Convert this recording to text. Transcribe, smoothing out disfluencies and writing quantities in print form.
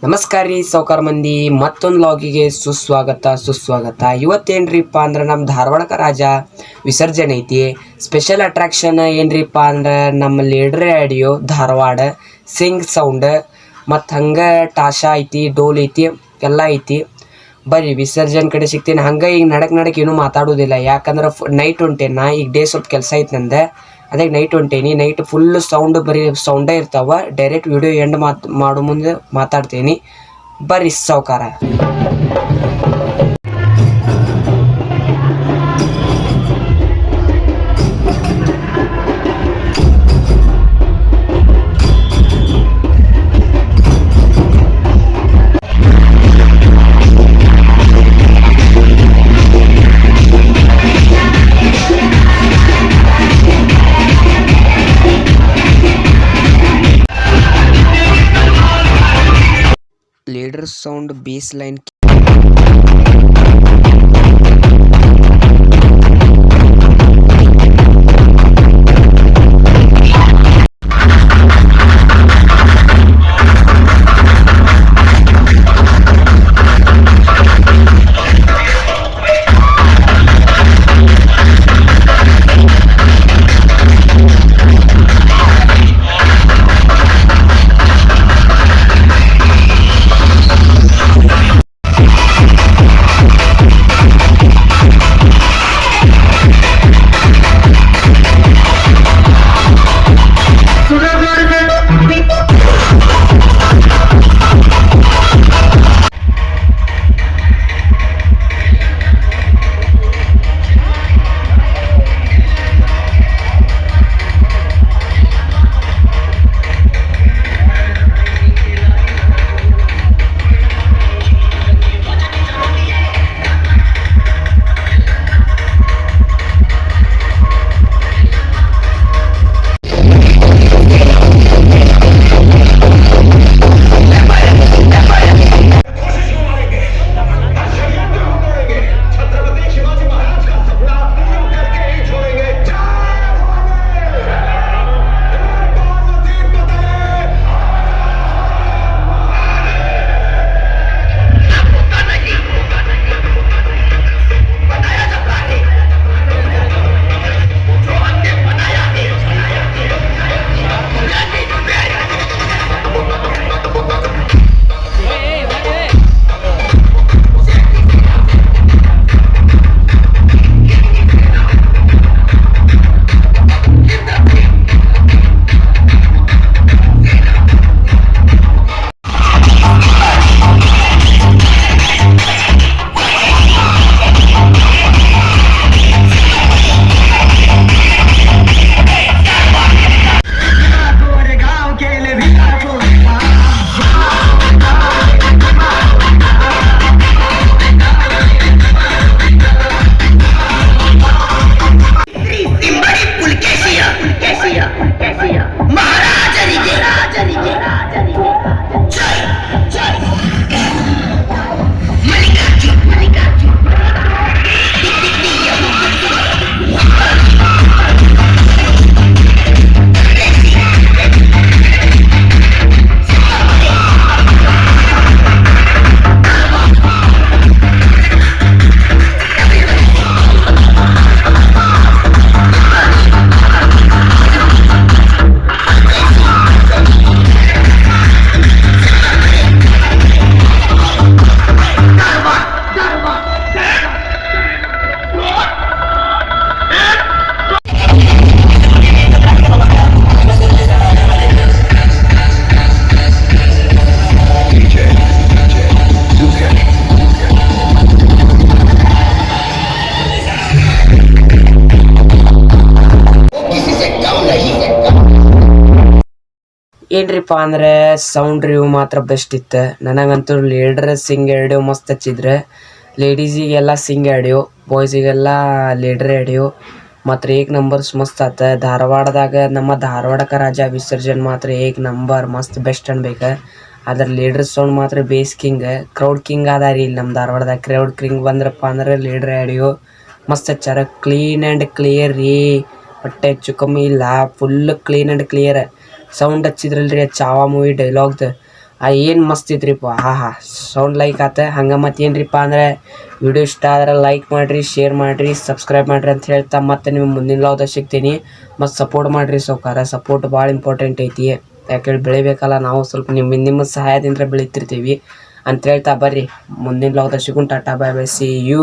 ನಮಸ್ಕಾರ ರೀ ಸಾವ್ಕಾರ ಮಂದಿ, ಮತ್ತೊಂದು ಲಾಗಿಗೆ ಸುಸ್ವಾಗತ. ಇವತ್ತೇನ್ರಿಪ್ಪ ಅಂದ್ರೆ ನಮ್ಮ ಧಾರವಾಡಕ ರಾಜ ವಿಸರ್ಜನೆ ಐತಿ. ಸ್ಪೆಷಲ್ ಅಟ್ರಾಕ್ಷನ್ ಏನ್ರಿಪ್ಪ ಅಂದ್ರೆ ನಮ್ಮ leader audio Dharwad Singh sound ಮತ್ತು ಹಂಗೆ ಟಾಶಾ ಐತಿ, ಡೋಲ್ ಐತಿ, ಎಲ್ಲ ಐತಿ. ಬರ್ರಿ ವಿಸರ್ಜನೆ ಕಡೆ ಸಿಗ್ತೀನಿ. ಹಂಗೆ ಈಗ ನಡಕ್ ಏನೂ ಮಾತಾಡೋದಿಲ್ಲ, ಯಾಕಂದ್ರೆ ನೈಟ್ ಹೊಂಟೇನಿ ನಾ. ಈಗ ಡೇ ಸ್ವಲ್ಪ ಕೆಲಸ ಐತೆ ನಂದು, ಅದೇ ನೈಟ್ ಹೊಂಟೇನಿ. ನೈಟ್ ಫುಲ್ ಸೌಂಡ್, ಬರೀ ಸೌಂಡೇ ಇರ್ತಾವ. ಡೈರೆಕ್ಟ್ ವಿಡಿಯೋ ಎಂಡ್ ಮಾಡೋ ಮುಂದೆ ಮಾತಾಡ್ತೀನಿ. ಬರ್ರಿ ಸಾವ್ಕಾರ. ಲೀಡರ್ ಸೌಂಡ್ ಬೇಸ್ ಲೈನ್ ಏನ್ರಿಪ್ಪ ಅಂದ್ರೆ ಸೌಂಡ್ ರಿವ್ಯೂ ಮಾತ್ರ ಬೆಸ್ಟ್ ಇತ್ತು. ನನಗಂತೂ ಲೀಡರ್ ಸಿಂಗ್ ಆಡಿಯೋ ಮಸ್ತ್ ಹಚ್ಚಿದ್ರೆ. ಲೇಡೀಸಿಗೆಲ್ಲ ಸಿಂಗ್ ಆಡಿಯೋ, ಬಾಯ್ಸಿಗೆಲ್ಲ ಲೀಡರ್ ಆಡಿಯೋ ಮಾತ್ರ ಏಕ್ ನಂಬರ್ಸ್ ಮಸ್ತ್ ಆತ. ಧಾರವಾಡದಾಗ ನಮ್ಮ ಧಾರವಾಡಕ ರಾಜ ವಿಸರ್ಜನ್ ಮಾತ್ರ ಏಕ್ ನಂಬರ್ ಮಸ್ತ್ ಬೆಸ್ಟ್ ಅನ್ಬೇಕು. ಅದ್ರ ಲೀಡರ್ ಸೌಂಡ್ ಮಾತ್ರ ಬೇಸ್ ಕಿಂಗ್, ಕ್ರೌಡ್ ಕಿಂಗ್ ಅದ ರೀ ಇಲ್ಲಿ ನಮ್ಮ ಧಾರವಾಡದಾಗ. ಕ್ರೌಡ್ ಕಿಂಗ್ ಬಂದ್ರಪ್ಪ ಅಂದ್ರೆ ಲೀಡರ್ ಆಡಿಯೋ ಮಸ್ತ್ ಹಚ್ಚಾರ. ಕ್ಲೀನ್ ಆ್ಯಂಡ್ ಕ್ಲಿಯರ್ ರೀ, ಹೊಟ್ಟೆ ಹೆಚ್ಚು ಕಮ್ಮಿ ಇಲ್ಲ, full clean and clear. Sound ಹಚ್ಚಿದ್ರಲ್ರಿ ಚಾವಾ ಮೂವಿ ಡೈಲಾಗ್ದು, ಏನು ಮಸ್ತ್ ಇತ್ರಿಪ್ಪ. ಸೌಂಡ್ ಲೈಕ್ ಆತ. ಹಂಗೆ ಮತ್ತು ಏನ್ರಿಪ್ಪ ಅಂದರೆ ವಿಡಿಯೋ ಇಷ್ಟ ಆದ್ರೆ ಲೈಕ್ ಮಾಡಿರಿ, ಶೇರ್ ಮಾಡಿರಿ, ಸಬ್ಸ್ಕ್ರೈಬ್ ಮಾಡಿರಿ ಅಂತ ಹೇಳ್ತಾ ಮತ್ತೆ ನಿಮಗೆ ಮುಂದಿನ ಲಾಗ್ದಾಗ ಸಿಗ್ತೀನಿ. ಮತ್ತು ಸಪೋರ್ಟ್ ಮಾಡಿರಿ ಸಾವ್ಕಾರ. ಸಪೋರ್ಟ್ ಭಾಳ ಇಂಪಾರ್ಟೆಂಟ್ ಐತಿ. ಯಾಕೇಳಿ ಬೆಳಿಬೇಕಲ್ಲ, ನಾವು ಸ್ವಲ್ಪ ನಿಮ್ಮ ಸಹಾಯದಿಂದ ಬೆಳಿತಿರ್ತೀವಿ ಅಂತ ಹೇಳ್ತಾ ಬರ್ರಿ ಮುಂದಿನ ಲಾಗ್ದಾಗ ಸಿಗೋಣ. Tata bye bye, see you.